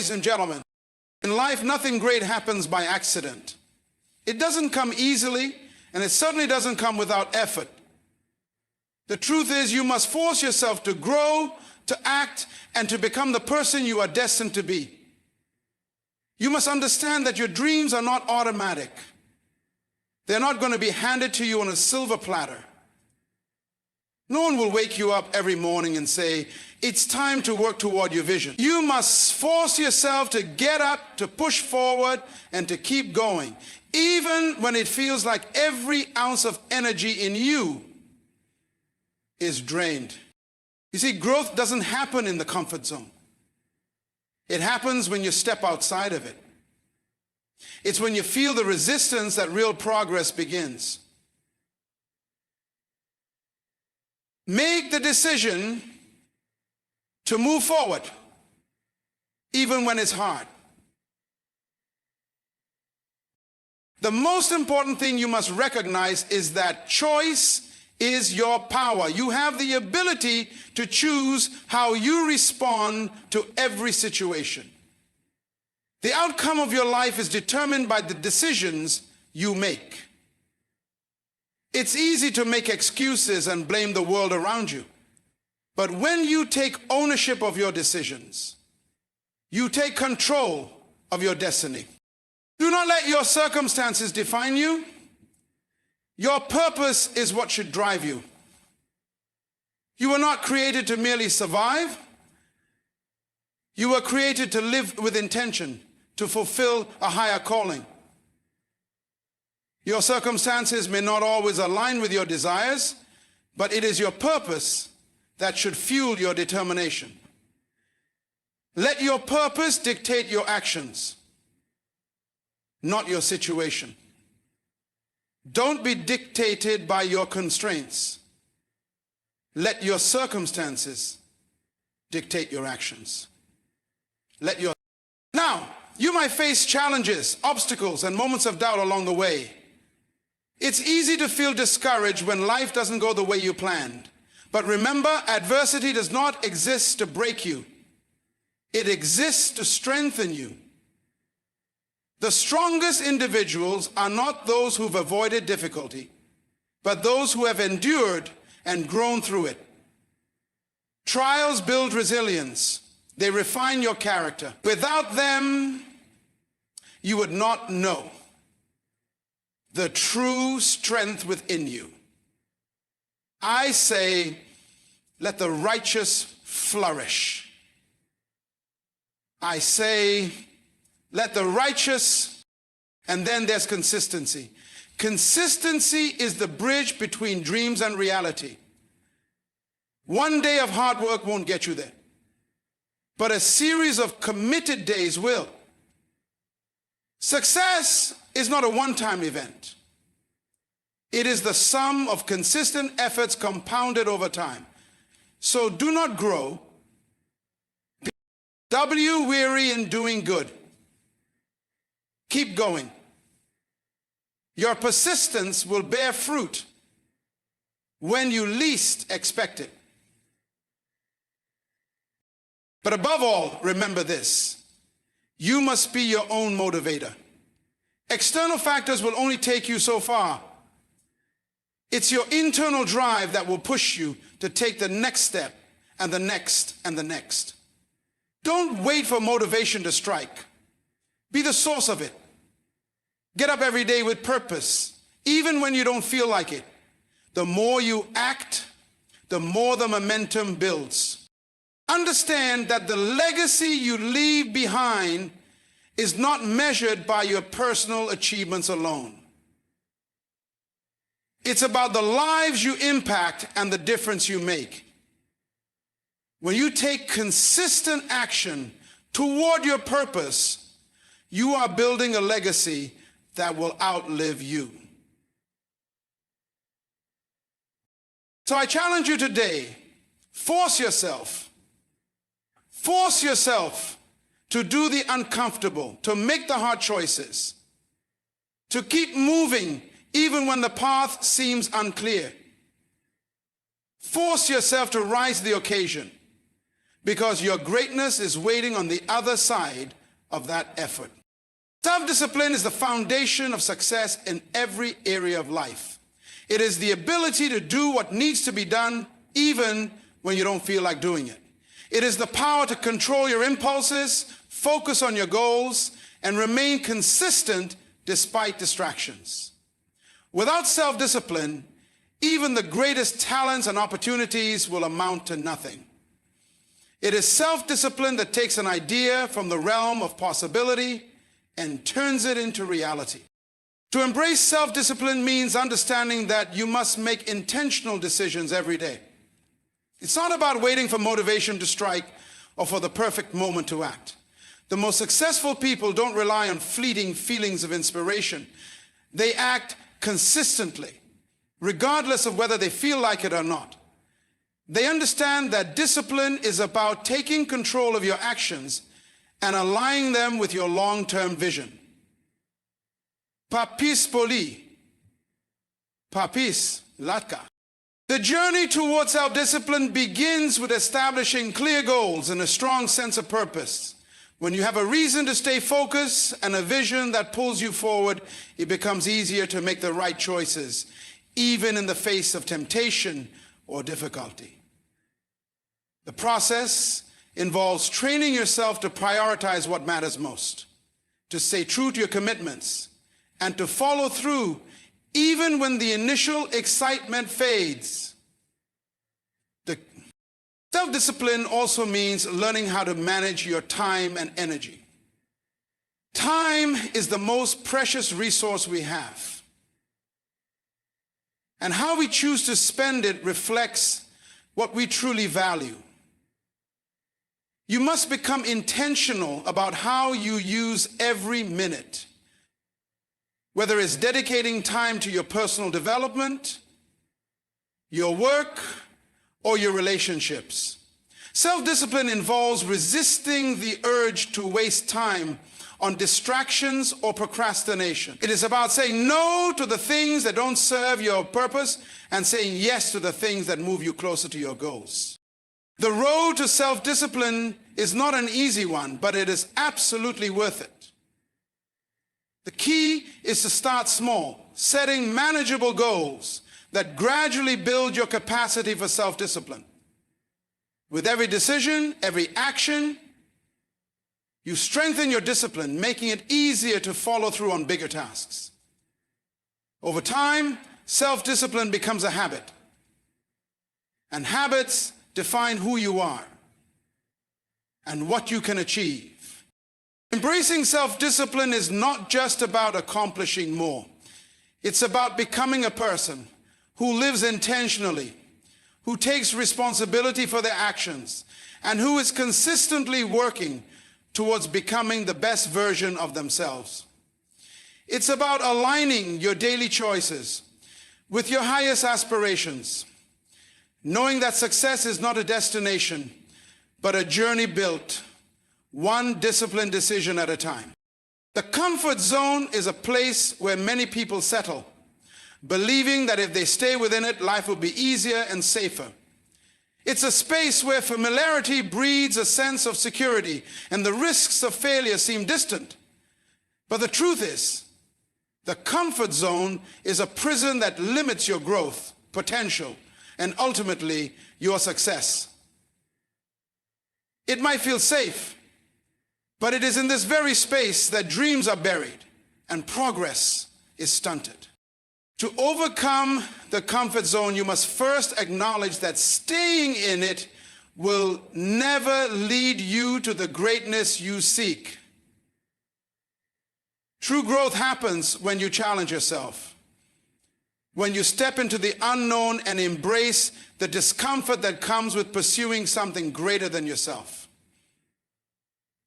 ladies and gentlemen, in life, nothing great happens by accident. It doesn't come easily, and it certainly doesn't come without effort. The truth is, you must force yourself to grow, to act, and to become the person you are destined to be. You must understand that your dreams are not automatic. They're not going to be handed to you on a silver platter. No one will wake you up every morning and say, it's time to work toward your vision. You must force yourself to get up, to push forward, and to keep going, even when it feels like every ounce of energy in you is drained. You see, growth doesn't happen in the comfort zone. It happens when you step outside of it. It's when you feel the resistance that real progress begins. Make the decision to move forward, even when it's hard. The most important thing you must recognize is that choice is your power. You have the ability to choose how you respond to every situation. The outcome of your life is determined by the decisions you make. It's easy to make excuses and blame the world around you. But when you take ownership of your decisions, you take control of your destiny. Do not let your circumstances define you. Your purpose is what should drive you. You were not created to merely survive. You were created to live with intention, to fulfill a higher calling. Your circumstances may not always align with your desires, but it is your purpose that should fuel your determination. Let your purpose dictate your actions, not your situation. Don't be dictated by your constraints. Let your circumstances dictate your actions. Now, you might face challenges, obstacles, and moments of doubt along the way. It's easy to feel discouraged when life doesn't go the way you planned. But remember, adversity does not exist to break you. It exists to strengthen you. The strongest individuals are not those who've avoided difficulty, but those who have endured and grown through it. Trials build resilience. They refine your character. Without them, you would not know the true strength within you. I say, let the righteous flourish. I say, let the righteous, and then there's consistency. Consistency is the bridge between dreams and reality. One day of hard work won't get you there, but a series of committed days will. Success is not a one-time event. It is the sum of consistent efforts compounded over time. So do not grow. Be weary in doing good. Keep going. Your persistence will bear fruit when you least expect it. But above all, remember this: you must be your own motivator. External factors will only take you so far. It's your internal drive that will push you to take the next step, and the next, and the next. Don't wait for motivation to strike. Be the source of it. Get up every day with purpose, even when you don't feel like it. The more you act, the more the momentum builds. Understand that the legacy you leave behind is not measured by your personal achievements alone. It's about the lives you impact and the difference you make. When you take consistent action toward your purpose, you are building a legacy that will outlive you. So I challenge you today, force yourself to do the uncomfortable, to make the hard choices, to keep moving even when the path seems unclear. Force yourself to rise to the occasion. because your greatness is waiting on the other side of that effort. Self-discipline is the foundation of success in every area of life. It is the ability to do what needs to be done even when you don't feel like doing it. It is the power to control your impulses, focus on your goals, and remain consistent despite distractions. Without self-discipline, even the greatest talents and opportunities will amount to nothing. It is self-discipline that takes an idea from the realm of possibility and turns it into reality. To embrace self-discipline means understanding that you must make intentional decisions every day. It's not about waiting for motivation to strike or for the perfect moment to act. The most successful people don't rely on fleeting feelings of inspiration. They act consistently, regardless of whether they feel like it or not. They understand that discipline is about taking control of your actions and aligning them with your long-term vision. Papis poli, papis latka. The journey towards self-discipline begins with establishing clear goals and a strong sense of purpose. When you have a reason to stay focused and a vision that pulls you forward, it becomes easier to make the right choices, even in the face of temptation or difficulty. The process involves training yourself to prioritize what matters most, to stay true to your commitments, and to follow through even when the initial excitement fades. Self-discipline also means learning how to manage your time and energy. Time is the most precious resource we have, and how we choose to spend it reflects what we truly value. You must become intentional about how you use every minute, whether it's dedicating time to your personal development, your work, or your relationships. Self-discipline involves resisting the urge to waste time on distractions or procrastination. It is about saying no to the things that don't serve your purpose and saying yes to the things that move you closer to your goals. The road to self-discipline is not an easy one, but it is absolutely worth it. The key is to start small, setting manageable goals that gradually build your capacity for self-discipline. With every decision, every action, you strengthen your discipline, making it easier to follow through on bigger tasks. Over time, self-discipline becomes a habit, and habits define who you are and what you can achieve. Embracing self-discipline is not just about accomplishing more. It's about becoming a person who lives intentionally, who takes responsibility for their actions, and who is consistently working towards becoming the best version of themselves. It's about aligning your daily choices with your highest aspirations, knowing that success is not a destination, but a journey built one disciplined decision at a time. The comfort zone is a place where many people settle, believing that if they stay within it, life will be easier and safer. It's a space where familiarity breeds a sense of security and the risks of failure seem distant. But the truth is, the comfort zone is a prison that limits your growth, potential, and ultimately your success. It might feel safe, but it is in this very space that dreams are buried and progress is stunted. To overcome the comfort zone, you must first acknowledge that staying in it will never lead you to the greatness you seek. True growth happens when you challenge yourself, when you step into the unknown and embrace the discomfort that comes with pursuing something greater than yourself.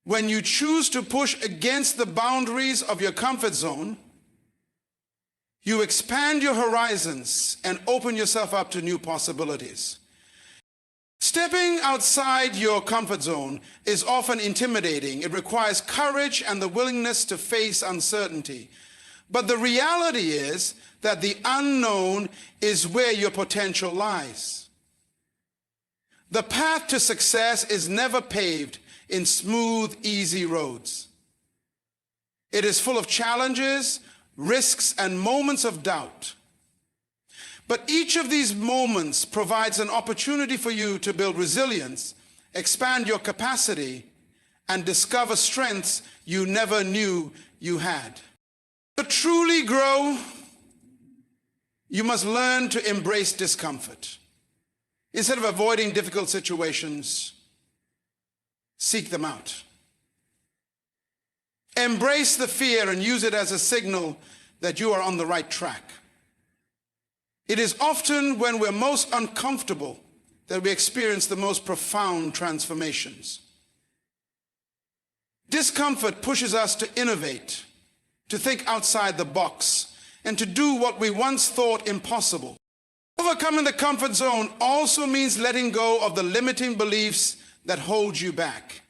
When you choose to push against the boundaries of your comfort zone, you expand your horizons and open yourself up to new possibilities. Stepping outside your comfort zone is often intimidating. It requires courage and the willingness to face uncertainty. But the reality is that the unknown is where your potential lies. The path to success is never paved in smooth, easy roads. It is full of challenges, risks, and moments of doubt. But each of these moments provides an opportunity for you to build resilience, expand your capacity, and discover strengths you never knew you had. To truly grow, you must learn to embrace discomfort. Instead of avoiding difficult situations, seek them out. Embrace the fear and use it as a signal that you are on the right track. It is often when we're most uncomfortable that we experience the most profound transformations. Discomfort pushes us to innovate, to think outside the box, and to do what we once thought impossible. Overcoming the comfort zone also means letting go of the limiting beliefs that hold you back.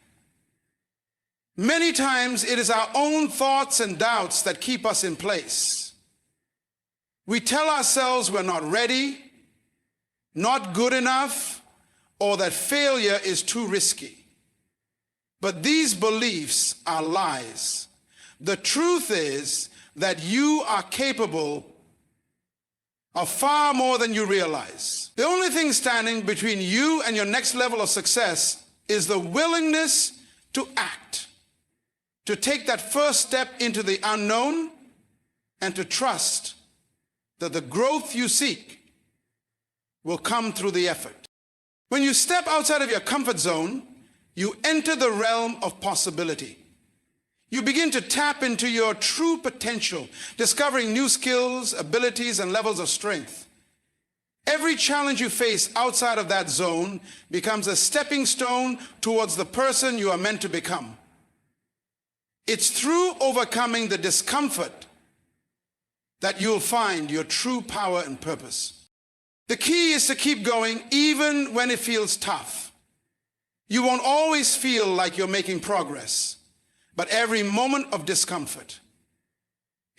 Many times it is our own thoughts and doubts that keep us in place. We tell ourselves we're not ready, not good enough, or that failure is too risky. But these beliefs are lies. The truth is that you are capable of far more than you realize. The only thing standing between you and your next level of success is the willingness to act, to take that first step into the unknown, and to trust that the growth you seek will come through the effort. When you step outside of your comfort zone, you enter the realm of possibility. You begin to tap into your true potential, discovering new skills, abilities, and levels of strength. Every challenge you face outside of that zone becomes a stepping stone towards the person you are meant to become. It's through overcoming the discomfort that you'll find your true power and purpose. The key is to keep going even when it feels tough. You won't always feel like you're making progress, but every moment of discomfort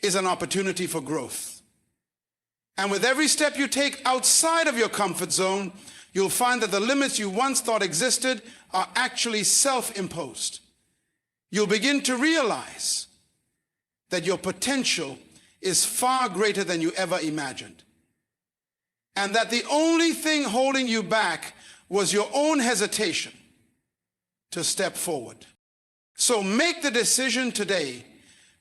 is an opportunity for growth. And with every step you take outside of your comfort zone, you'll find that the limits you once thought existed are actually self-imposed. You'll begin to realize that your potential is far greater than you ever imagined, and that the only thing holding you back was your own hesitation to step forward. So make the decision today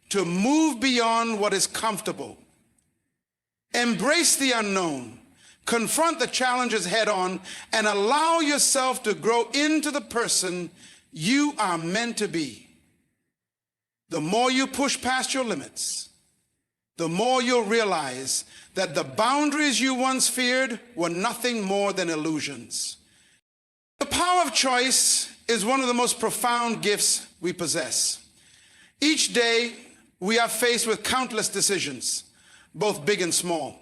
to move beyond what is comfortable. Embrace the unknown, confront the challenges head on, and allow yourself to grow into the person you are meant to be. The more you push past your limits, the more you'll realize that the boundaries you once feared were nothing more than illusions. The power of choice is one of the most profound gifts we possess. Each day, we are faced with countless decisions, both big and small.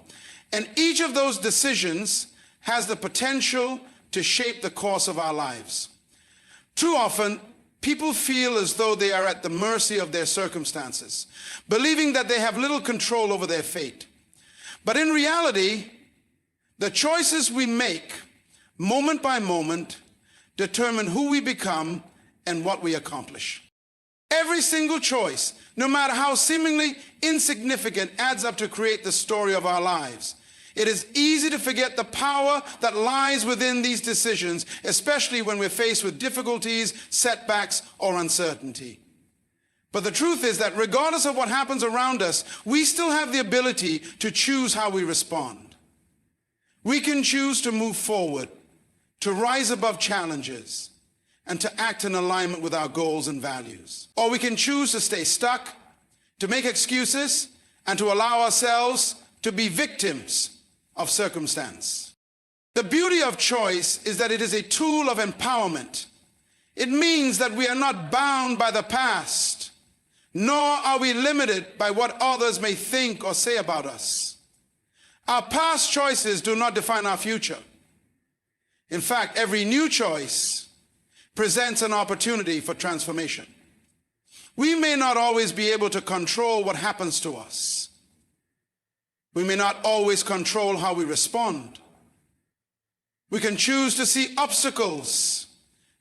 And each of those decisions has the potential to shape the course of our lives. Too often, people feel as though they are at the mercy of their circumstances, believing that they have little control over their fate. But in reality, the choices we make, moment by moment, determine who we become and what we accomplish. Every single choice, no matter how seemingly insignificant, adds up to create the story of our lives. It is easy to forget the power that lies within these decisions, especially when we're faced with difficulties, setbacks, or uncertainty. But the truth is that regardless of what happens around us, we still have the ability to choose how we respond. We can choose to move forward, to rise above challenges, and to act in alignment with our goals and values. Or we can choose to stay stuck, to make excuses, and to allow ourselves to be victims of circumstance. The beauty of choice is that it is a tool of empowerment. It means that we are not bound by the past, nor are we limited by what others may think or say about us. Our past choices do not define our future. In fact, every new choice presents an opportunity for transformation. We may not always be able to control what happens to us. We may not always control how we respond. We can choose to see obstacles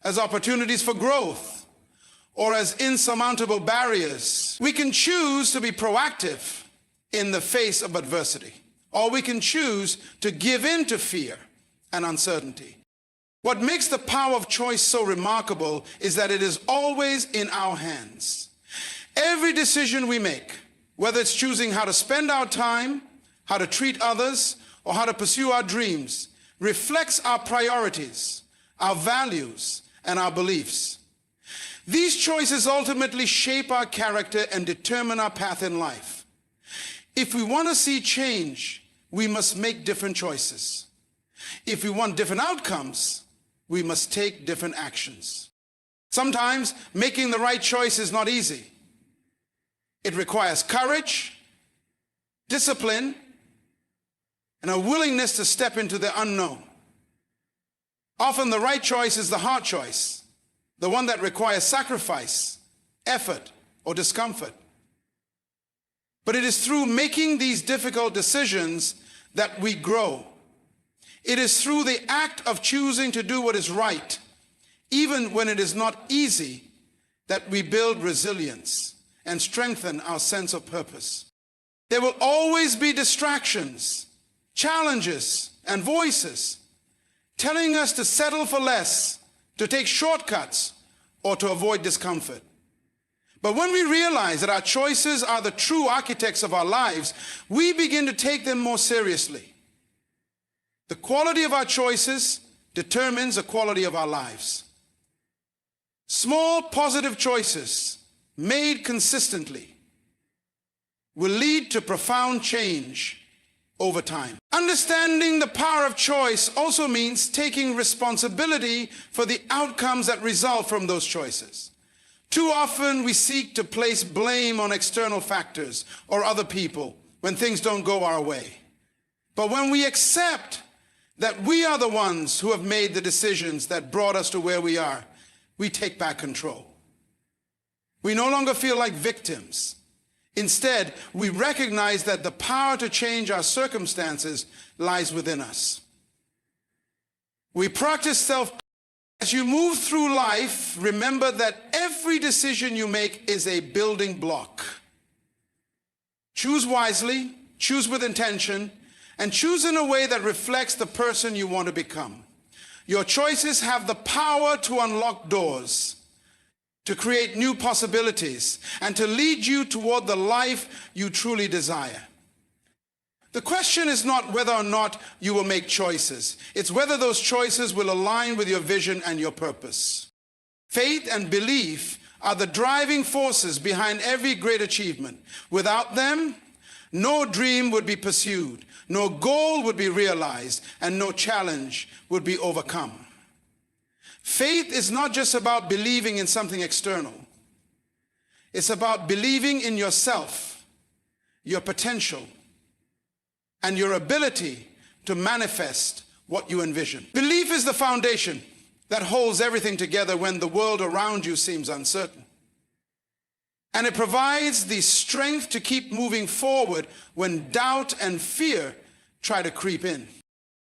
as opportunities for growth or as insurmountable barriers. We can choose to be proactive in the face of adversity, or we can choose to give in to fear and uncertainty. What makes the power of choice so remarkable is that it is always in our hands. Every decision we make, whether it's choosing how to spend our time, how to treat others, or how to pursue our dreams, reflects our priorities, our values, and our beliefs. These choices ultimately shape our character and determine our path in life. If we want to see change, we must make different choices. If we want different outcomes, we must take different actions. Sometimes making the right choice is not easy. It requires courage, discipline, and a willingness to step into the unknown. Often the right choice is the hard choice, the one that requires sacrifice, effort, or discomfort. But it is through making these difficult decisions that we grow. It is through the act of choosing to do what is right, even when it is not easy, that we build resilience and strengthen our sense of purpose. There will always be distractions, challenges, and voices telling us to settle for less, to take shortcuts, or to avoid discomfort. But when we realize that our choices are the true architects of our lives, we begin to take them more seriously. The quality of our choices determines the quality of our lives. Small positive choices made consistently will lead to profound change over time. Understanding the power of choice also means taking responsibility for the outcomes that result from those choices. Too often we seek to place blame on external factors or other people when things don't go our way. But when we accept that we are the ones who have made the decisions that brought us to where we are, we take back control. We no longer feel like victims. Instead, we recognize that the power to change our circumstances lies within us. We practice self-. As you move through life, remember that every decision you make is a building block. Choose wisely, choose with intention, and choose in a way that reflects the person you want to become. Your choices have the power to unlock doors, to create new possibilities, and to lead you toward the life you truly desire. The question is not whether or not you will make choices. It's whether those choices will align with your vision and your purpose. Faith and belief are the driving forces behind every great achievement. Without them, no dream would be pursued, no goal would be realized, and no challenge would be overcome. Faith is not just about believing in something external. It's about believing in yourself, your potential, and your ability to manifest what you envision. Belief is the foundation that holds everything together when the world around you seems uncertain. And it provides the strength to keep moving forward when doubt and fear try to creep in.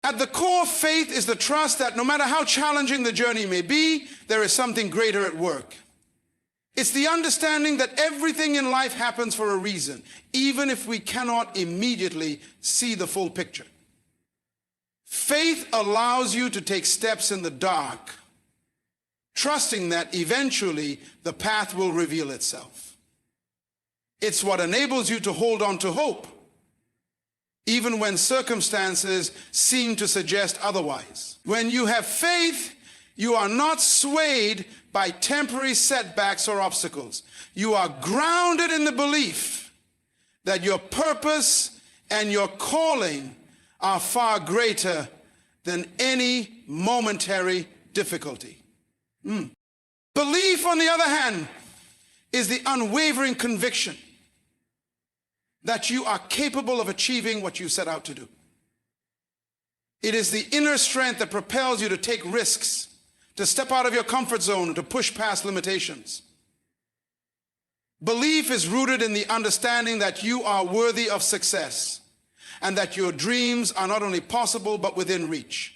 At the core, faith is the trust that no matter how challenging the journey may be, there is something greater at work. It's the understanding that everything in life happens for a reason, even if we cannot immediately see the full picture. Faith allows you to take steps in the dark, trusting that eventually the path will reveal itself. It's what enables you to hold on to hope, even when circumstances seem to suggest otherwise. When you have faith, you are not swayed by temporary setbacks or obstacles. You are grounded in the belief that your purpose and your calling are far greater than any momentary difficulty. Belief, on the other hand, is the unwavering conviction that you are capable of achieving what you set out to do. It is the inner strength that propels you to take risks, to step out of your comfort zone, and to push past limitations. Belief is rooted in the understanding that you are worthy of success and that your dreams are not only possible but within reach.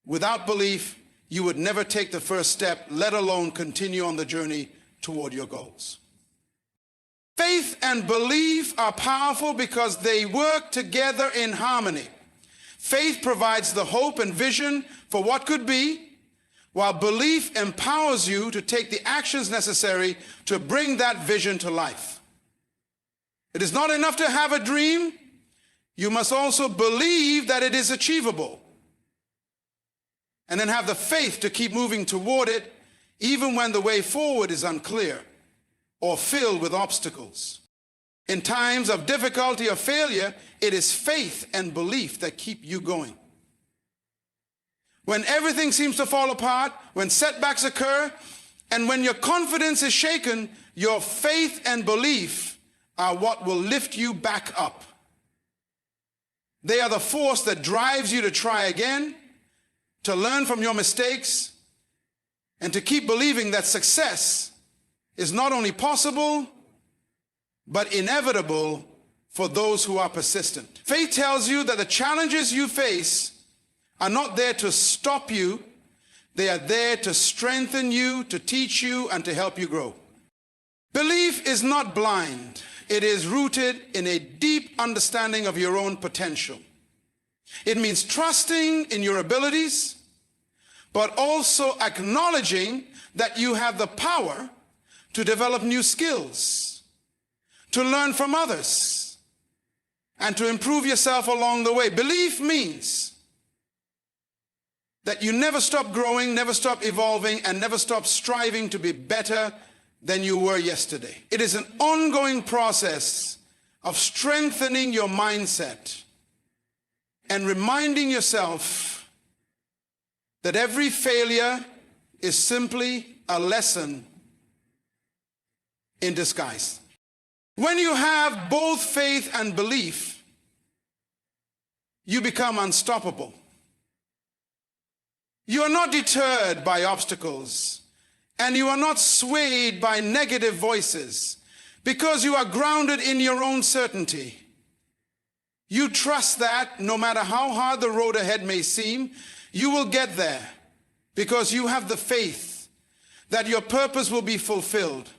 Without belief, you would never take the first step, let alone continue on the journey toward your goals. Faith and belief are powerful because they work together in harmony. Faith provides the hope and vision for what could be, while belief empowers you to take the actions necessary to bring that vision to life. It is not enough to have a dream. You must also believe that it is achievable, and then have the faith to keep moving toward it, even when the way forward is unclear or filled with obstacles. In times of difficulty or failure, it is faith and belief that keep you going. When everything seems to fall apart, when setbacks occur, and when your confidence is shaken, your faith and belief are what will lift you back up. They are the force that drives you to try again, to learn from your mistakes, and to keep believing that success is not only possible, but inevitable for those who are persistent. Faith tells you that the challenges you face are not there to stop you. They are there to strengthen you, to teach you, and to help you grow. Belief is not blind. It is rooted in a deep understanding of your own potential. It means trusting in your abilities, but also acknowledging that you have the power to develop new skills, to learn from others, and to improve yourself along the way. Belief means that you never stop growing, never stop evolving, and never stop striving to be better than you were yesterday. It is an ongoing process of strengthening your mindset and reminding yourself that every failure is simply a lesson in disguise. When you have both faith and belief, you become unstoppable. You are not deterred by obstacles, and you are not swayed by negative voices, because you are grounded in your own certainty. You trust that no matter how hard the road ahead may seem, you will get there, because you have the faith that your purpose will be fulfilled,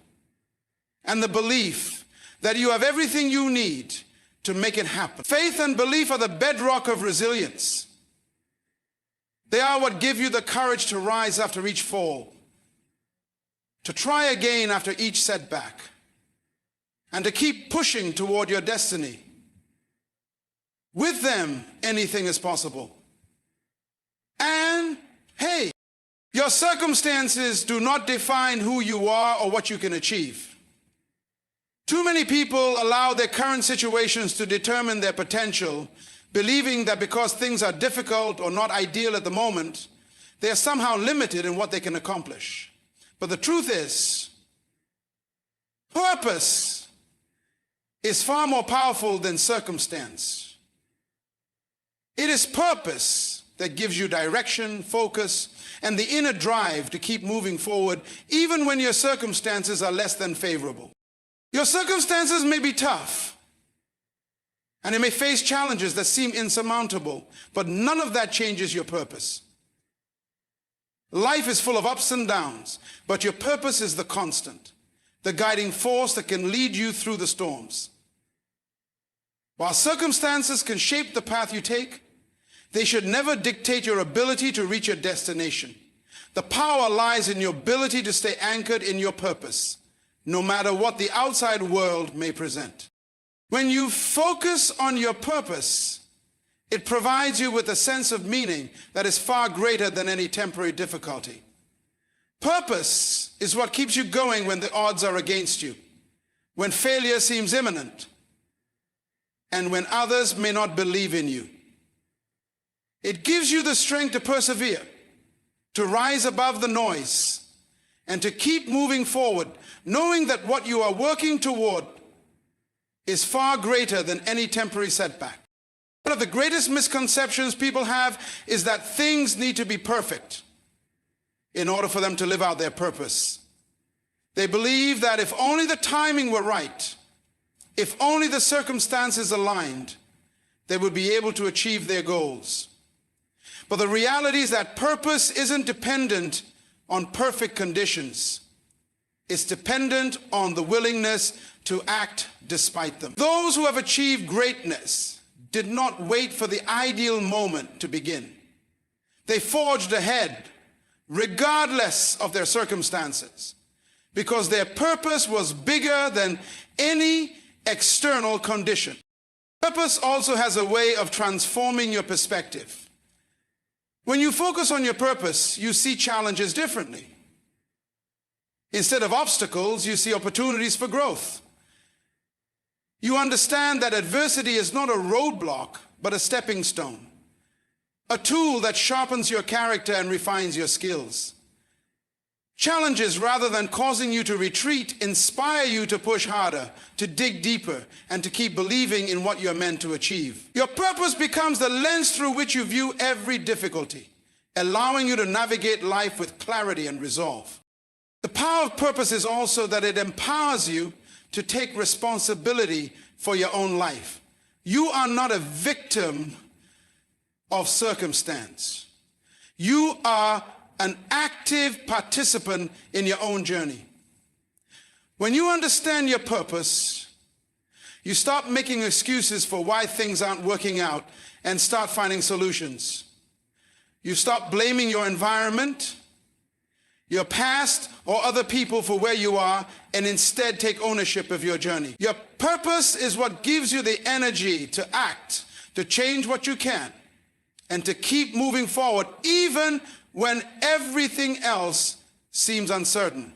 and the belief that you have everything you need to make it happen. Faith and belief are the bedrock of resilience. They are what give you the courage to rise after each fall, to try again after each setback, and to keep pushing toward your destiny. With them, anything is possible. And hey, your circumstances do not define who you are or what you can achieve. Too many people allow their current situations to determine their potential, believing that because things are difficult or not ideal at the moment, they are somehow limited in what they can accomplish. But the truth is, purpose is far more powerful than circumstance. It is purpose that gives you direction, focus, and the inner drive to keep moving forward, even when your circumstances are less than favorable. Your circumstances may be tough, and you may face challenges that seem insurmountable, but none of that changes your purpose. Life is full of ups and downs, but your purpose is the constant, the guiding force that can lead you through the storms. While circumstances can shape the path you take, they should never dictate your ability to reach your destination. The power lies in your ability to stay anchored in your purpose, no matter what the outside world may present. When you focus on your purpose, it provides you with a sense of meaning that is far greater than any temporary difficulty. Purpose is what keeps you going when the odds are against you, when failure seems imminent, and when others may not believe in you. It gives you the strength to persevere, to rise above the noise, and to keep moving forward, knowing that what you are working toward is far greater than any temporary setback. One of the greatest misconceptions people have is that things need to be perfect in order for them to live out their purpose. They believe that if only the timing were right, if only the circumstances aligned, they would be able to achieve their goals. But the reality is that purpose isn't dependent on perfect conditions. It's dependent on the willingness to act despite them. Those who have achieved greatness did not wait for the ideal moment to begin. They forged ahead regardless of their circumstances, because their purpose was bigger than any external condition. Purpose also has a way of transforming your perspective. When you focus on your purpose, you see challenges differently. Instead of obstacles, you see opportunities for growth. You understand that adversity is not a roadblock, but a stepping stone, a tool that sharpens your character and refines your skills. Challenges, rather than causing you to retreat, inspire you to push harder, to dig deeper, and to keep believing in what you're meant to achieve. Your purpose becomes the lens through which you view every difficulty, allowing you to navigate life with clarity and resolve. The power of purpose is also that it empowers you to take responsibility for your own life. You are not a victim of circumstance. You are an active participant in your own journey. When you understand your purpose, you stop making excuses for why things aren't working out and start finding solutions. You stop blaming your environment, your past, or other people for where you are, and instead take ownership of your journey. Your purpose is what gives you the energy to act, to change what you can, and to keep moving forward even when everything else seems uncertain.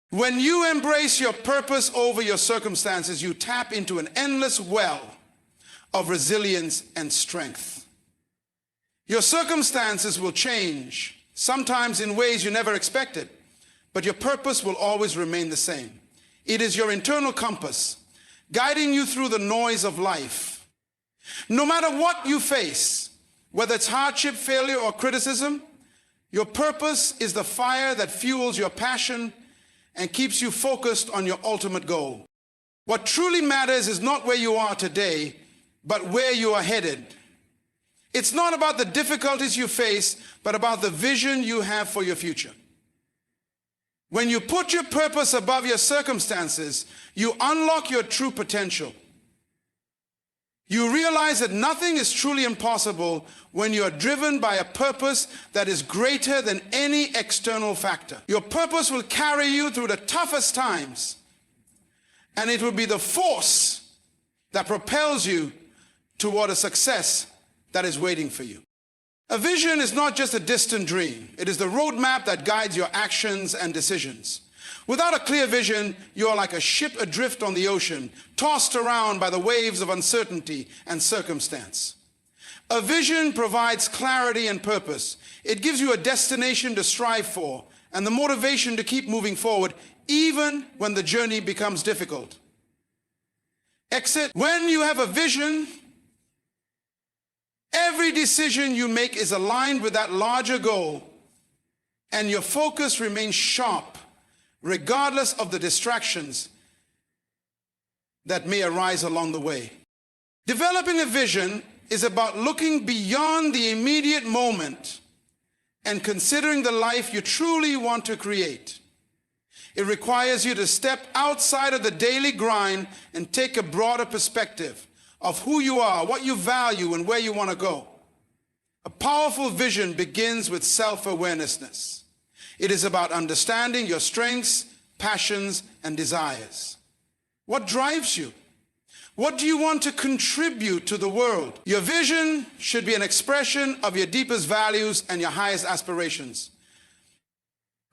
When you embrace your purpose over your circumstances, you tap into an endless well of resilience and strength. Your circumstances will change, sometimes in ways you never expected, but your purpose will always remain the same. It is your internal compass, guiding you through the noise of life. No matter what you face, whether it's hardship, failure, or criticism, your purpose is the fire that fuels your passion and keeps you focused on your ultimate goal. What truly matters is not where you are today, but where you are headed. It's not about the difficulties you face, but about the vision you have for your future. When you put your purpose above your circumstances, you unlock your true potential. You realize that nothing is truly impossible when you are driven by a purpose that is greater than any external factor. Your purpose will carry you through the toughest times, and it will be the force that propels you toward a success that is waiting for you. A vision is not just a distant dream. It is the roadmap that guides your actions and decisions. Without a clear vision, you are like a ship adrift on the ocean, tossed around by the waves of uncertainty and circumstance. A vision provides clarity and purpose. It gives you a destination to strive for and the motivation to keep moving forward, even when the journey becomes difficult. Exit. When you have a vision, every decision you make is aligned with that larger goal, and your focus remains sharp, regardless of the distractions that may arise along the way. Developing a vision is about looking beyond the immediate moment and considering the life you truly want to create. It requires you to step outside of the daily grind and take a broader perspective of who you are, what you value, and where you want to go. A powerful vision begins with self-awareness. It is about understanding your strengths, passions, and desires. What drives you? What do you want to contribute to the world? Your vision should be an expression of your deepest values and your highest aspirations.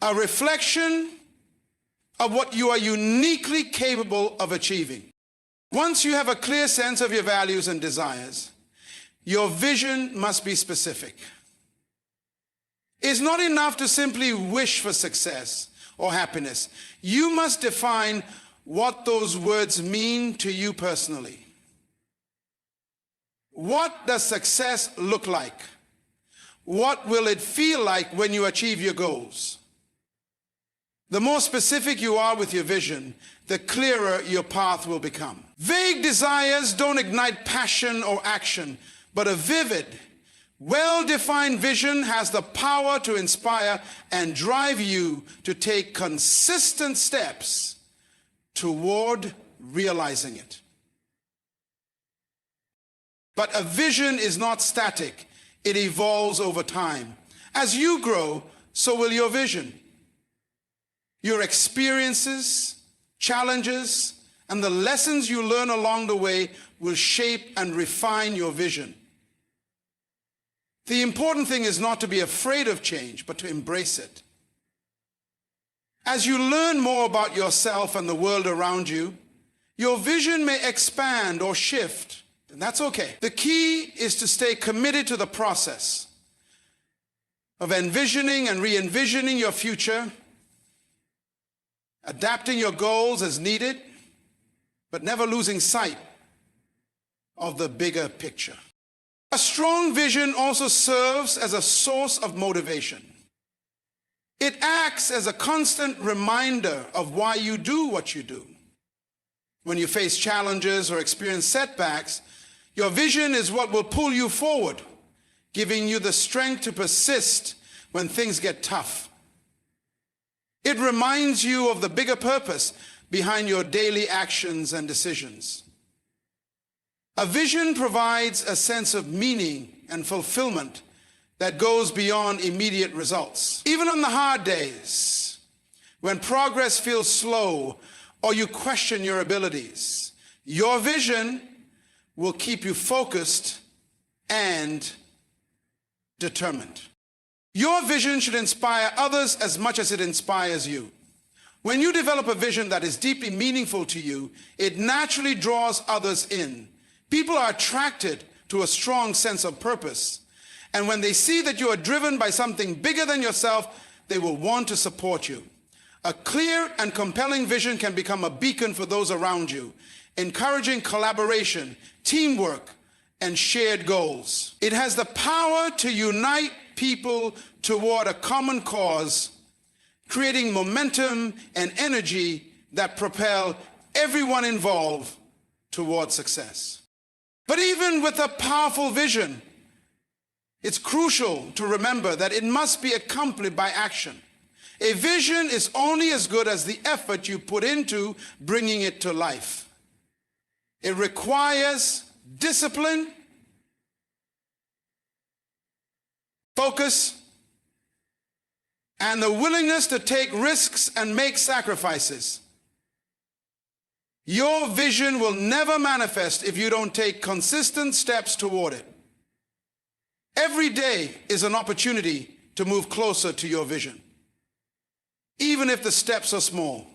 A reflection of what you are uniquely capable of achieving. Once you have a clear sense of your values and desires, your vision must be specific. It's not enough to simply wish for success or happiness. You must define what those words mean to you personally. What does success look like? What will it feel like when you achieve your goals? The more specific you are with your vision, the clearer your path will become. Vague desires don't ignite passion or action, but a vivid, Well-defined vision has the power to inspire and drive you to take consistent steps toward realizing it. But a vision is not static. It evolves over time. As you grow, so will your vision. Your experiences, challenges, and the lessons you learn along the way will shape and refine your vision. The important thing is not to be afraid of change, but to embrace it. As you learn more about yourself and the world around you, your vision may expand or shift, and that's okay. The key is to stay committed to the process of envisioning and re-envisioning your future, adapting your goals as needed, but never losing sight of the bigger picture. A strong vision also serves as a source of motivation. It acts as a constant reminder of why you do what you do. When you face challenges or experience setbacks, your vision is what will pull you forward, giving you the strength to persist when things get tough. It reminds you of the bigger purpose behind your daily actions and decisions. A vision provides a sense of meaning and fulfillment that goes beyond immediate results. Even on the hard days, when progress feels slow or you question your abilities, your vision will keep you focused and determined. Your vision should inspire others as much as it inspires you. When you develop a vision that is deeply meaningful to you, it naturally draws others in. People are attracted to a strong sense of purpose. And when they see that you are driven by something bigger than yourself, they will want to support you. A clear and compelling vision can become a beacon for those around you, encouraging collaboration, teamwork, and shared goals. It has the power to unite people toward a common cause, creating momentum and energy that propel everyone involved toward success. But even with a powerful vision, it's crucial to remember that it must be accompanied by action. A vision is only as good as the effort you put into bringing it to life. It requires discipline, focus, and the willingness to take risks and make sacrifices. Your vision will never manifest if you don't take consistent steps toward it. Every day is an opportunity to move closer to your vision, even if the steps are small.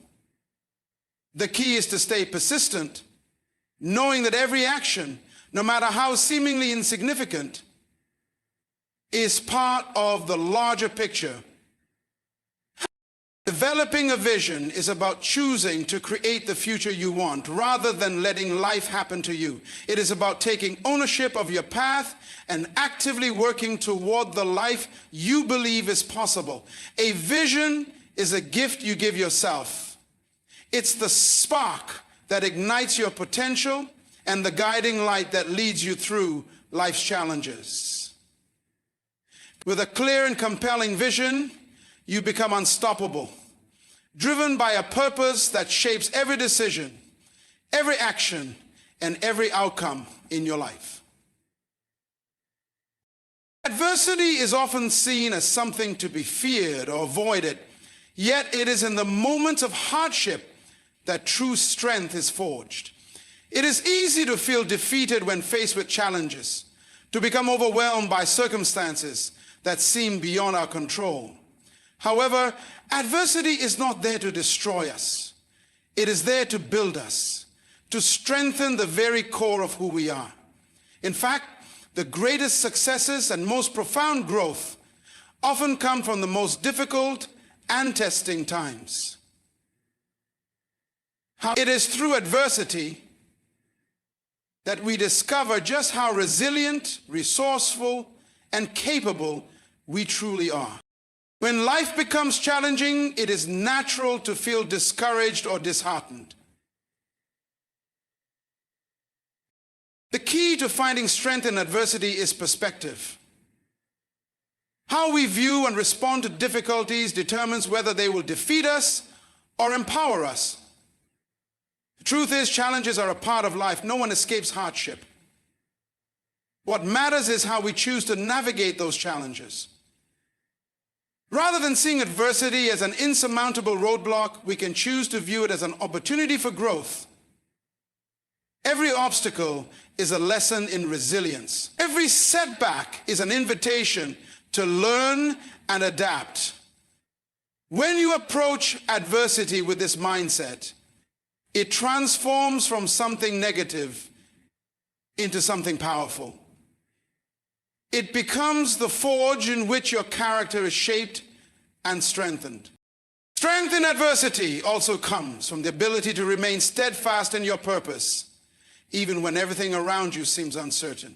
The key is to stay persistent, knowing that every action, no matter how seemingly insignificant, is part of the larger picture. Developing a vision is about choosing to create the future you want rather than letting life happen to you. It is about taking ownership of your path and actively working toward the life you believe is possible. A vision is a gift you give yourself. It's the spark that ignites your potential and the guiding light that leads you through life's challenges. With a clear and compelling vision, you become unstoppable, driven by a purpose that shapes every decision, every action, and every outcome in your life. Adversity is often seen as something to be feared or avoided, yet it is in the moments of hardship that true strength is forged. It is easy to feel defeated when faced with challenges, to become overwhelmed by circumstances that seem beyond our control. However, adversity is not there to destroy us. It is there to build us, to strengthen the very core of who we are. In fact, the greatest successes and most profound growth often come from the most difficult and testing times. It is through adversity that we discover just how resilient, resourceful, and capable we truly are. When life becomes challenging, it is natural to feel discouraged or disheartened. The key to finding strength in adversity is perspective. How we view and respond to difficulties determines whether they will defeat us or empower us. The truth is, challenges are a part of life. No one escapes hardship. What matters is how we choose to navigate those challenges. Rather than seeing adversity as an insurmountable roadblock, we can choose to view it as an opportunity for growth. Every obstacle is a lesson in resilience. Every setback is an invitation to learn and adapt. When you approach adversity with this mindset, it transforms from something negative into something powerful. It becomes the forge in which your character is shaped and strengthened. Strength in adversity also comes from the ability to remain steadfast in your purpose, even when everything around you seems uncertain.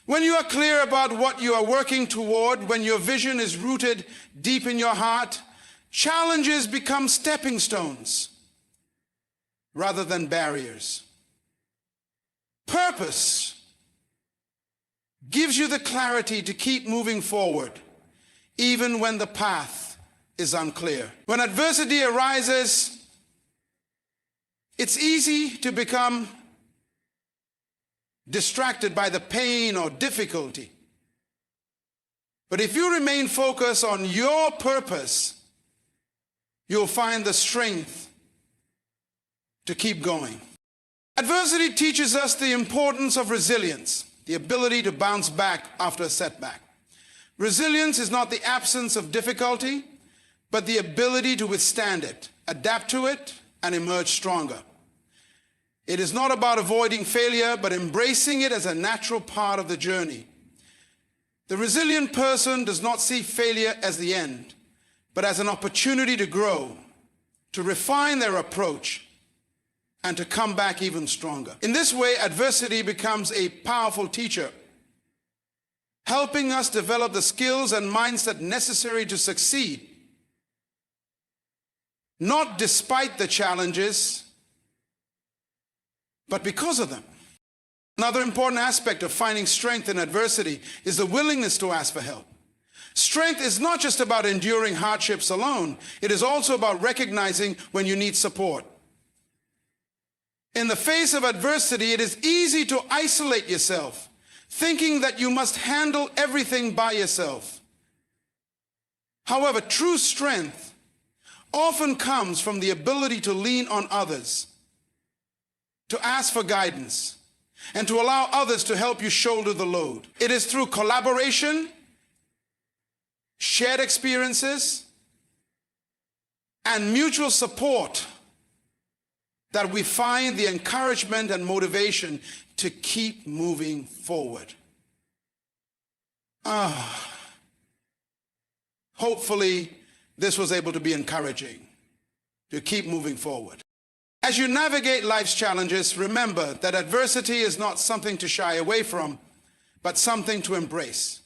When you are clear about what you are working toward, when your vision is rooted deep in your heart, challenges become stepping stones rather than barriers. Purpose gives you the clarity to keep moving forward, even when the path is unclear. When adversity arises, it's easy to become distracted by the pain or difficulty. But if you remain focused on your purpose, you'll find the strength to keep going. Adversity teaches us the importance of resilience, the ability to bounce back after a setback. Resilience is not the absence of difficulty, but the ability to withstand it, adapt to it, and emerge stronger. It is not about avoiding failure, but embracing it as a natural part of the journey. The resilient person does not see failure as the end, but as an opportunity to grow, to refine their approach, and to come back even stronger. In this way, adversity becomes a powerful teacher, helping us develop the skills and mindset necessary to succeed, not despite the challenges, but because of them. Another important aspect of finding strength in adversity is the willingness to ask for help. Strength is not just about enduring hardships alone. It is also about recognizing when you need support. In the face of adversity, it is easy to isolate yourself, thinking that you must handle everything by yourself. However, true strength often comes from the ability to lean on others, to ask for guidance, and to allow others to help you shoulder the load. It is through collaboration, shared experiences, and mutual support that we find the encouragement and motivation to keep moving forward. Hopefully, this was able to be encouraging to keep moving forward. As you navigate life's challenges, remember that adversity is not something to shy away from, but something to embrace.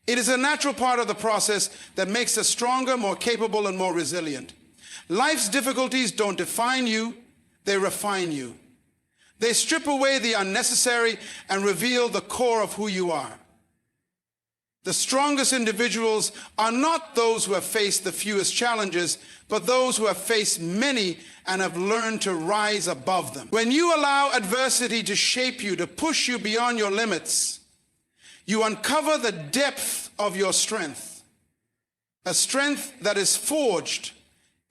It is a natural part of the process that makes us stronger, more capable, and more resilient. Life's difficulties don't define you, they refine you. They strip away the unnecessary and reveal the core of who you are. The strongest individuals are not those who have faced the fewest challenges, but those who have faced many and have learned to rise above them. When you allow adversity to shape you, to push you beyond your limits, you uncover the depth of your strength, a strength that is forged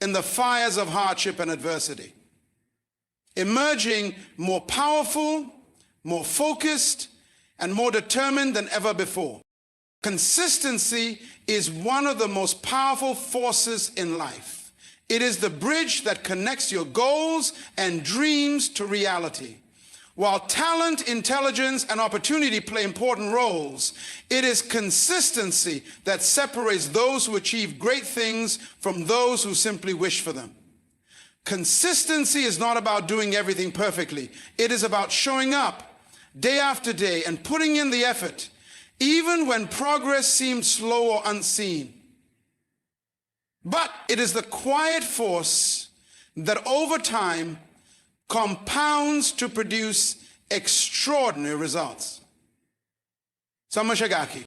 in the fires of hardship and adversity, emerging more powerful, more focused, and more determined than ever before. Consistency is one of the most powerful forces in life. It is the bridge that connects your goals and dreams to reality. While talent, intelligence, and opportunity play important roles, it is consistency that separates those who achieve great things from those who simply wish for them. Consistency is not about doing everything perfectly. It is about showing up day after day and putting in the effort, even when progress seems slow or unseen. But it is the quiet force that over time compounds to produce extraordinary results. Samashagaki.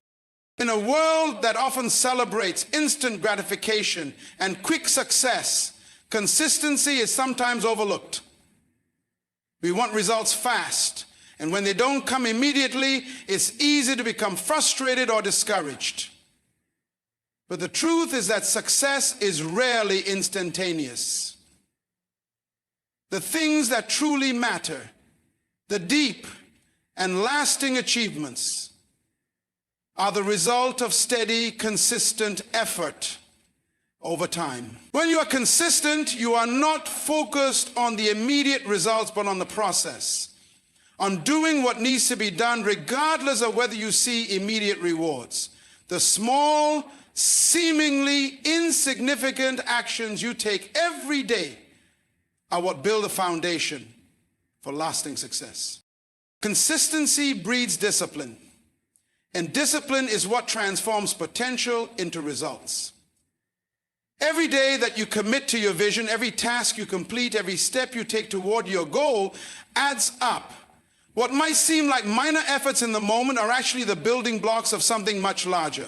In a world that often celebrates instant gratification and quick success, consistency is sometimes overlooked. We want results fast, and when they don't come immediately, it's easy to become frustrated or discouraged. But the truth is that success is rarely instantaneous. The things that truly matter, the deep and lasting achievements, are the result of steady, consistent effort over time. When you are consistent, you are not focused on the immediate results, but on the process, on doing what needs to be done, regardless of whether you see immediate rewards. The small, seemingly insignificant actions you take every day are what build a foundation for lasting success. Consistency breeds discipline, and discipline is what transforms potential into results. Every day that you commit to your vision, every task you complete, every step you take toward your goal adds up. What might seem like minor efforts in the moment are actually the building blocks of something much larger.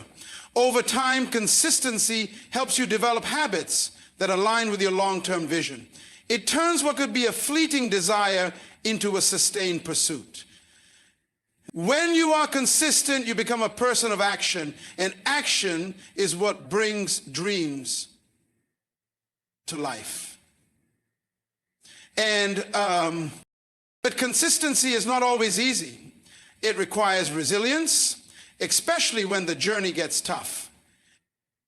Over time, consistency helps you develop habits that align with your long-term vision. It turns what could be a fleeting desire into a sustained pursuit. When you are consistent, you become a person of action, and action is what brings dreams to life. But consistency is not always easy. It requires resilience, especially when the journey gets tough.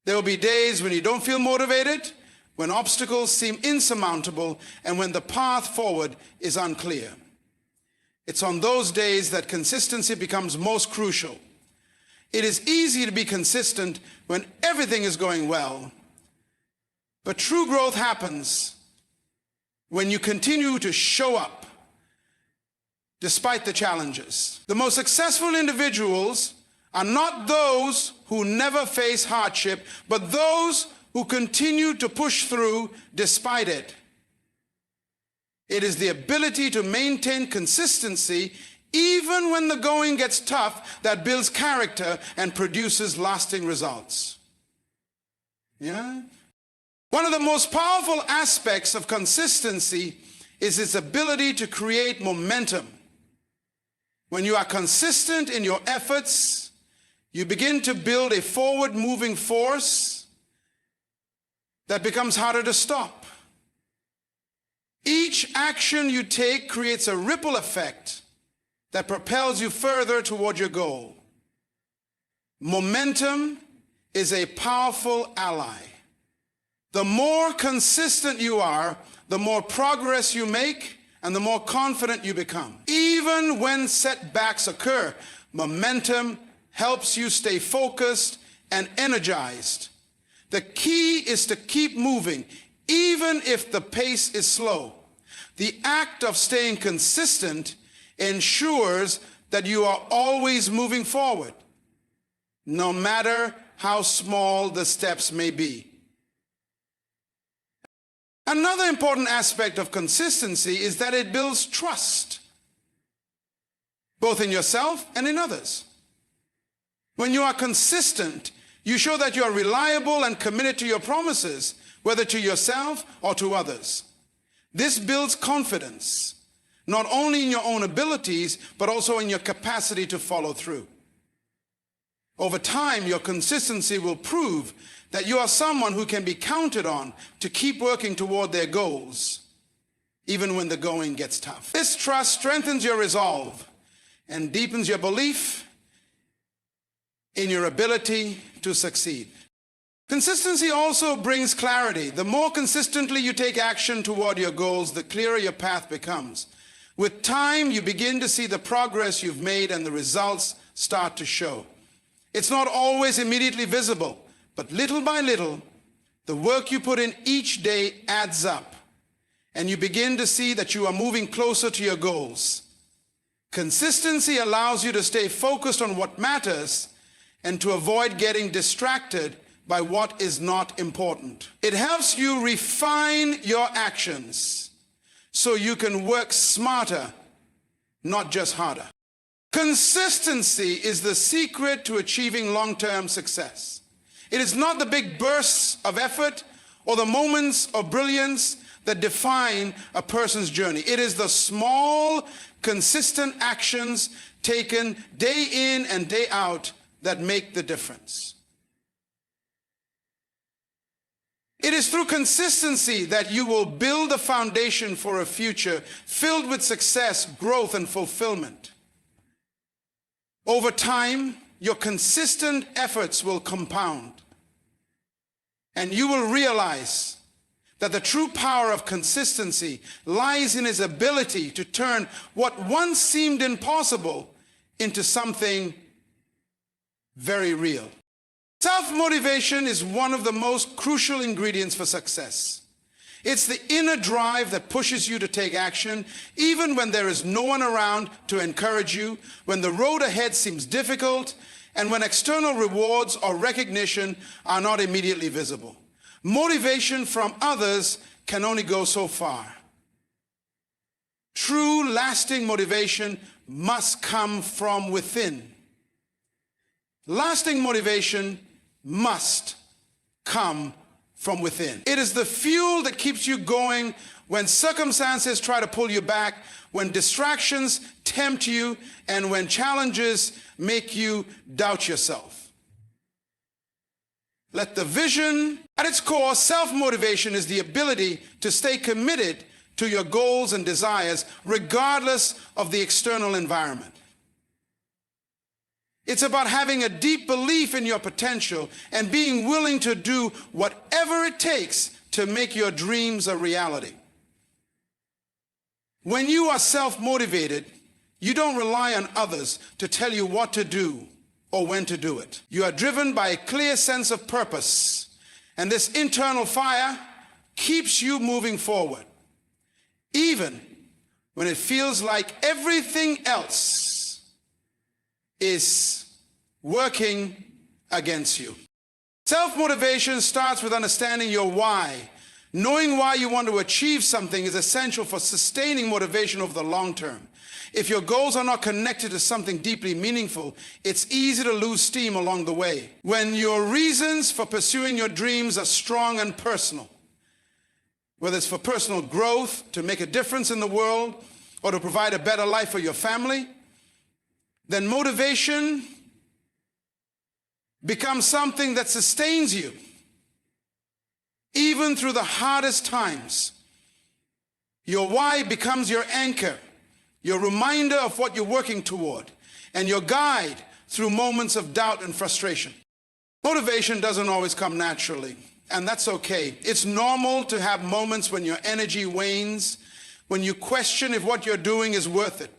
There will be days when you don't feel motivated, when obstacles seem insurmountable, and when the path forward is unclear. It's on those days that consistency becomes most crucial. It is easy to be consistent when everything is going well, but true growth happens when you continue to show up despite the challenges. The most successful individuals are not those who never face hardship, but those who continue to push through despite it. It is the ability to maintain consistency even when the going gets tough that builds character and produces lasting results. Yeah? One of the most powerful aspects of consistency is its ability to create momentum. When you are consistent in your efforts, you begin to build a forward-moving force that becomes harder to stop. Each action you take creates a ripple effect that propels you further toward your goal. Momentum is a powerful ally. The more consistent you are, the more progress you make, and the more confident you become. Even when setbacks occur, momentum helps you stay focused and energized. The key is to keep moving, even if the pace is slow. The act of staying consistent ensures that you are always moving forward, no matter how small the steps may be. Another important aspect of consistency is that it builds trust, both in yourself and in others. When you are consistent, you show that you are reliable and committed to your promises, whether to yourself or to others. This builds confidence, not only in your own abilities, but also in your capacity to follow through. Over time, your consistency will prove that you are someone who can be counted on to keep working toward their goals, even when the going gets tough. This trust strengthens your resolve and deepens your belief in your ability to succeed. Consistency also brings clarity. The more consistently you take action toward your goals, the clearer your path becomes. With time, you begin to see the progress you've made and the results start to show. It's not always immediately visible, but little by little, the work you put in each day adds up, and you begin to see that you are moving closer to your goals. Consistency allows you to stay focused on what matters and to avoid getting distracted by what is not important. It helps you refine your actions so you can work smarter, not just harder. Consistency is the secret to achieving long-term success. It is not the big bursts of effort or the moments of brilliance that define a person's journey. It is the small, consistent actions taken day in and day out that make the difference. It is through consistency that you will build a foundation for a future filled with success, growth, and fulfillment. Over time, your consistent efforts will compound, and you will realize that the true power of consistency lies in its ability to turn what once seemed impossible into something very real. Self-motivation is one of the most crucial ingredients for success. It's the inner drive that pushes you to take action, even when there is no one around to encourage you, when the road ahead seems difficult, and when external rewards or recognition are not immediately visible. Motivation from others can only go so far. True, lasting motivation must come from within. Lasting motivation must come from within. It is the fuel that keeps you going when circumstances try to pull you back, when distractions tempt you, and when challenges make you doubt yourself. Let the vision, at its core, self-motivation is the ability to stay committed to your goals and desires regardless of the external environment. It's about having a deep belief in your potential and being willing to do whatever it takes to make your dreams a reality. When you are self-motivated, you don't rely on others to tell you what to do or when to do it. You are driven by a clear sense of purpose, and this internal fire keeps you moving forward, even when it feels like everything else is working against you. Self-motivation starts with understanding your why. Knowing why you want to achieve something is essential for sustaining motivation over the long term. If your goals are not connected to something deeply meaningful, it's easy to lose steam along the way. When your reasons for pursuing your dreams are strong and personal, whether it's for personal growth, to make a difference in the world, or to provide a better life for your family, then motivation becomes something that sustains you, even through the hardest times. Your why becomes your anchor, your reminder of what you're working toward, and your guide through moments of doubt and frustration. Motivation doesn't always come naturally, and that's okay. It's normal to have moments when your energy wanes, when you question if what you're doing is worth it.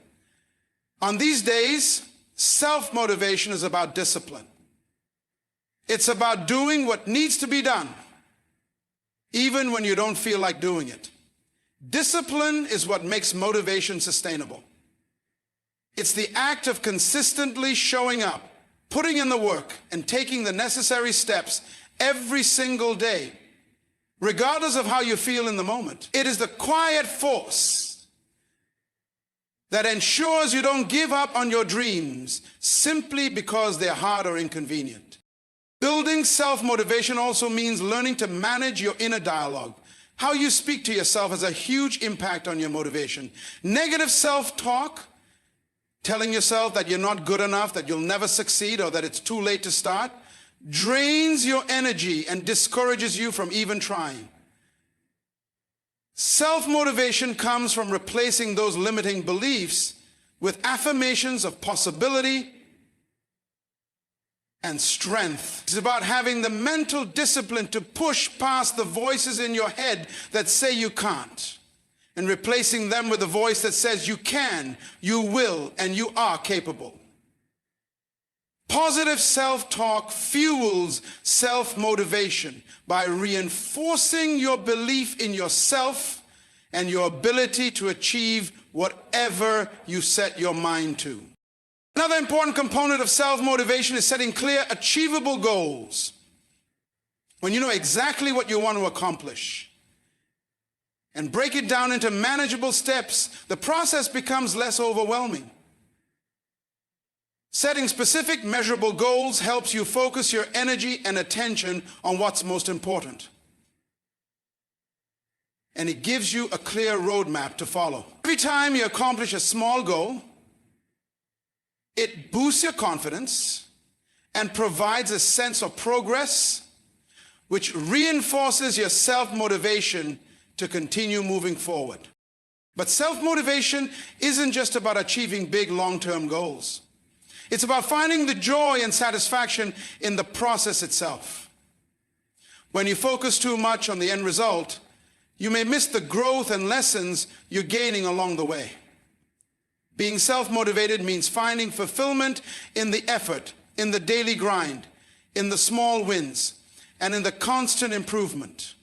On these days, self-motivation is about discipline. It's about doing what needs to be done, even when you don't feel like doing it. Discipline is what makes motivation sustainable. It's the act of consistently showing up, putting in the work, and taking the necessary steps every single day, regardless of how you feel in the moment. It is the quiet force that ensures you don't give up on your dreams simply because they're hard or inconvenient. Building self-motivation also means learning to manage your inner dialogue. How you speak to yourself has a huge impact on your motivation. Negative self-talk, telling yourself that you're not good enough, that you'll never succeed, or that it's too late to start, drains your energy and discourages you from even trying. Self-motivation comes from replacing those limiting beliefs with affirmations of possibility and strength. It's about having the mental discipline to push past the voices in your head that say you can't, and replacing them with a voice that says you can, you will, and you are capable. Positive self-talk fuels self-motivation by reinforcing your belief in yourself and your ability to achieve whatever you set your mind to. Another important component of self-motivation is setting clear, achievable goals. When you know exactly what you want to accomplish and break it down into manageable steps, the process becomes less overwhelming. Setting specific, measurable goals helps you focus your energy and attention on what's most important. And it gives you a clear roadmap to follow. Every time you accomplish a small goal, it boosts your confidence and provides a sense of progress, which reinforces your self-motivation to continue moving forward. But self-motivation isn't just about achieving big long-term goals. It's about finding the joy and satisfaction in the process itself. When you focus too much on the end result, you may miss the growth and lessons you're gaining along the way. Being self-motivated means finding fulfillment in the effort, in the daily grind, in the small wins, and in the constant improvement.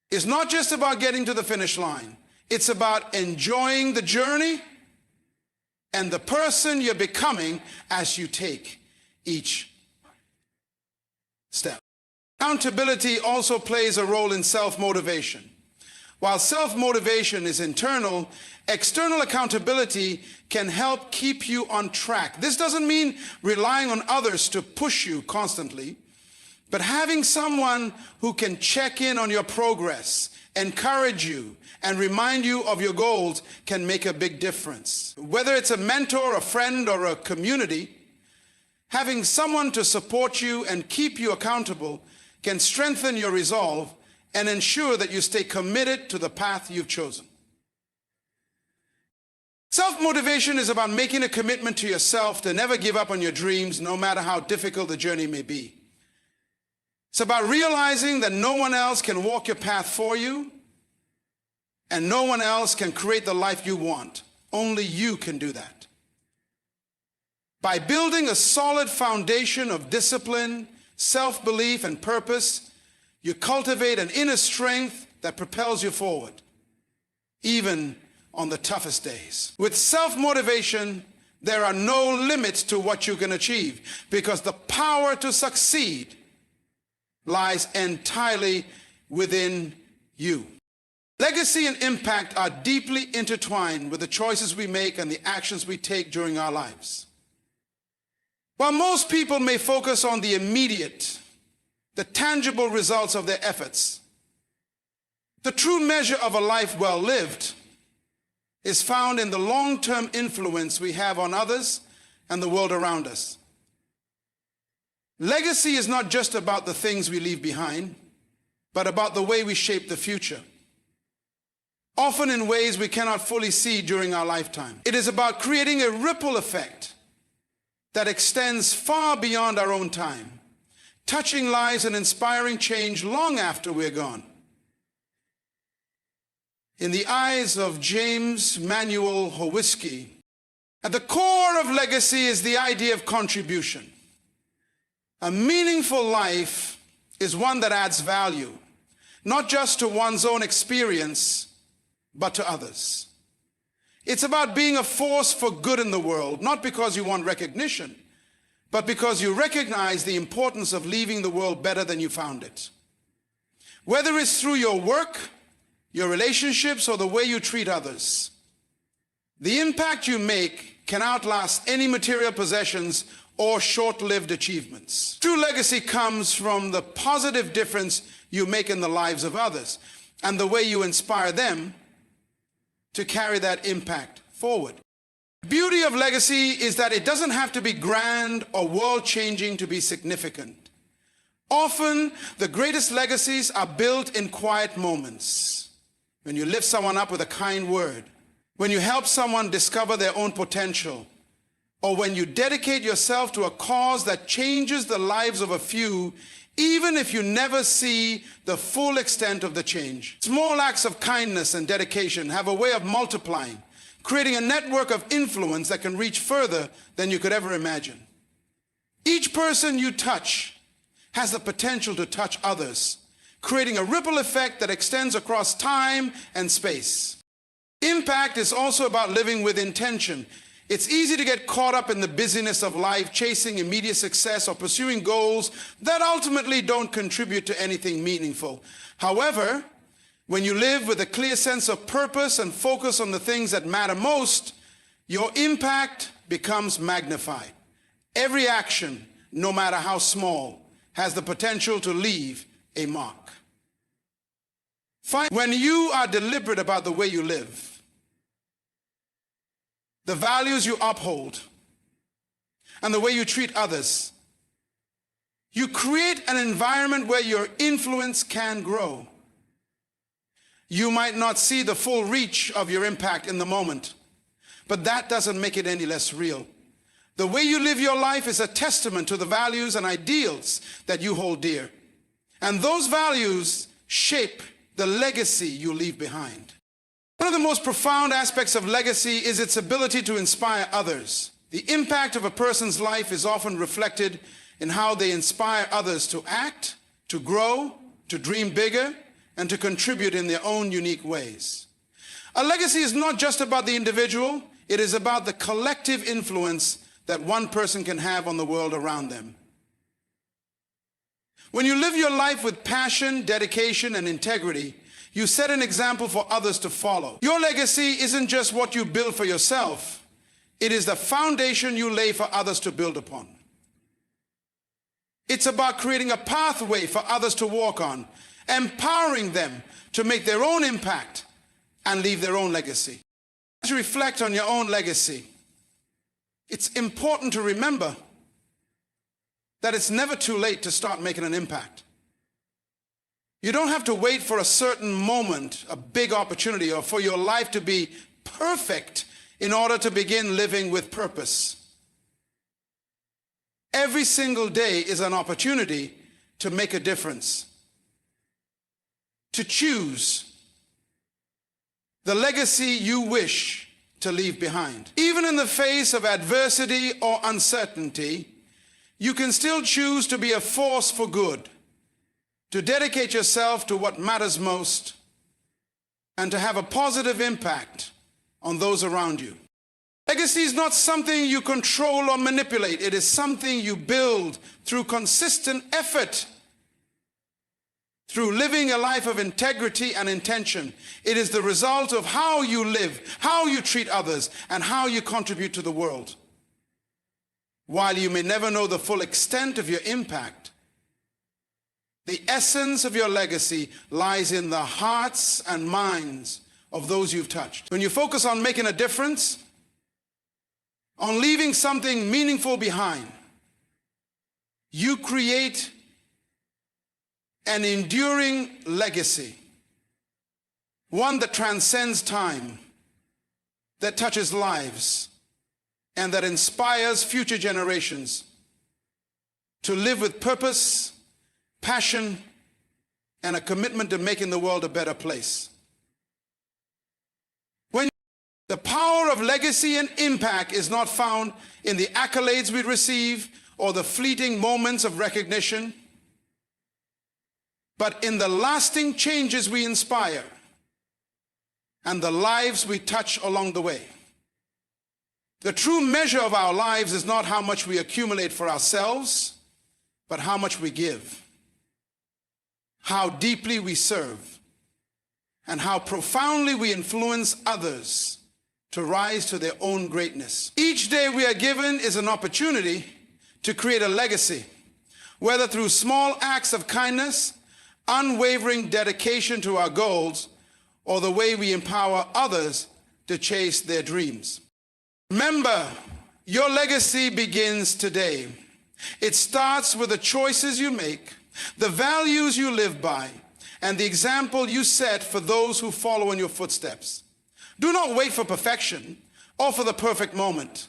It's not just about getting to the finish line. It's about enjoying the journey and the person you're becoming as you take each step. Accountability also plays a role in self-motivation. While self-motivation is internal, external accountability can help keep you on track. This doesn't mean relying on others to push you constantly, but having someone who can check in on your progress, encourage you, and remind you of your goals can make a big difference. Whether it's a mentor, a friend, or a community, having someone to support you and keep you accountable can strengthen your resolve and ensure that you stay committed to the path you've chosen. Self-motivation is about making a commitment to yourself to never give up on your dreams, no matter how difficult the journey may be. It's about realizing that no one else can walk your path for you, and no one else can create the life you want. Only you can do that. By building a solid foundation of discipline, self-belief, and purpose, you cultivate an inner strength that propels you forward, even on the toughest days. With self-motivation, there are no limits to what you can achieve, because the power to succeed lies entirely within you. Legacy and impact are deeply intertwined with the choices we make and the actions we take during our lives. While most people may focus on the immediate, the tangible results of their efforts, the true measure of a life well lived is found in the long-term influence we have on others and the world around us. Legacy is not just about the things we leave behind, but about the way we shape the future, often in ways we cannot fully see during our lifetime. It is about creating a ripple effect that extends far beyond our own time, touching lives and inspiring change long after we're gone. In the eyes of James Manuel Howisky, at the core of legacy is the idea of contribution. A meaningful life is one that adds value, not just to one's own experience, but to others. It's about being a force for good in the world, not because you want recognition, but because you recognize the importance of leaving the world better than you found it. Whether it's through your work, your relationships, or the way you treat others, the impact you make can outlast any material possessions or short-lived achievements. True legacy comes from the positive difference you make in the lives of others and the way you inspire them to carry that impact forward. The beauty of legacy is that it doesn't have to be grand or world-changing to be significant. Often, the greatest legacies are built in quiet moments. When you lift someone up with a kind word, when you help someone discover their own potential, or when you dedicate yourself to a cause that changes the lives of a few, even if you never see the full extent of the change. Small acts of kindness and dedication have a way of multiplying, creating a network of influence that can reach further than you could ever imagine. Each person you touch has the potential to touch others, creating a ripple effect that extends across time and space. Impact is also about living with intention. It's easy to get caught up in the busyness of life, chasing immediate success or pursuing goals that ultimately don't contribute to anything meaningful. However, when you live with a clear sense of purpose and focus on the things that matter most, your impact becomes magnified. Every action, no matter how small, has the potential to leave a mark. When you are deliberate about the way you live, the values you uphold, and the way you treat others, you create an environment where your influence can grow. You might not see the full reach of your impact in the moment, but that doesn't make it any less real. The way you live your life is a testament to the values and ideals that you hold dear. And those values shape the legacy you leave behind. One of the most profound aspects of legacy is its ability to inspire others. The impact of a person's life is often reflected in how they inspire others to act, to grow, to dream bigger, and to contribute in their own unique ways. A legacy is not just about the individual, it is about the collective influence that one person can have on the world around them. When you live your life with passion, dedication, and integrity, you set an example for others to follow. Your legacy isn't just what you build for yourself, it is the foundation you lay for others to build upon. It's about creating a pathway for others to walk on, empowering them to make their own impact and leave their own legacy. As you reflect on your own legacy, it's important to remember that it's never too late to start making an impact. You don't have to wait for a certain moment, a big opportunity, or for your life to be perfect in order to begin living with purpose. Every single day is an opportunity to make a difference, to choose the legacy you wish to leave behind. Even in the face of adversity or uncertainty, you can still choose to be a force for good, to dedicate yourself to what matters most, and to have a positive impact on those around you. Legacy is not something you control or manipulate. It is something you build through consistent effort, through living a life of integrity and intention. It is the result of how you live, how you treat others, and how you contribute to the world. While you may never know the full extent of your impact, the essence of your legacy lies in the hearts and minds of those you've touched. When you focus on making a difference, on leaving something meaningful behind, you create an enduring legacy, one that transcends time, that touches lives, and that inspires future generations to live with purpose, passion, and a commitment to making the world a better place. The power of legacy and impact is not found in the accolades we receive or the fleeting moments of recognition, but in the lasting changes we inspire and the lives we touch along the way. The true measure of our lives is not how much we accumulate for ourselves, but how much we give, how deeply we serve, and how profoundly we influence others to rise to their own greatness. Each day we are given is an opportunity to create a legacy, whether through small acts of kindness, unwavering dedication to our goals, or the way we empower others to chase their dreams. Remember, your legacy begins today. It starts with the choices you make, the values you live by, and the example you set for those who follow in your footsteps. Do not wait for perfection or for the perfect moment.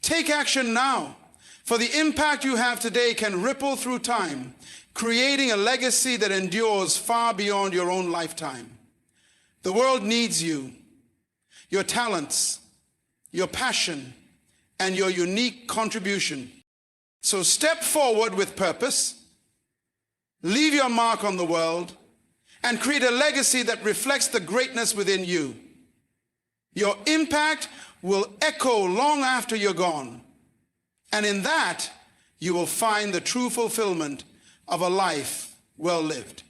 Take action now, for the impact you have today can ripple through time, creating a legacy that endures far beyond your own lifetime. The world needs you, your talents, your passion, and your unique contribution. So step forward with purpose, leave your mark on the world, and create a legacy that reflects the greatness within you. Your impact will echo long after you're gone, and in that, you will find the true fulfillment of a life well lived.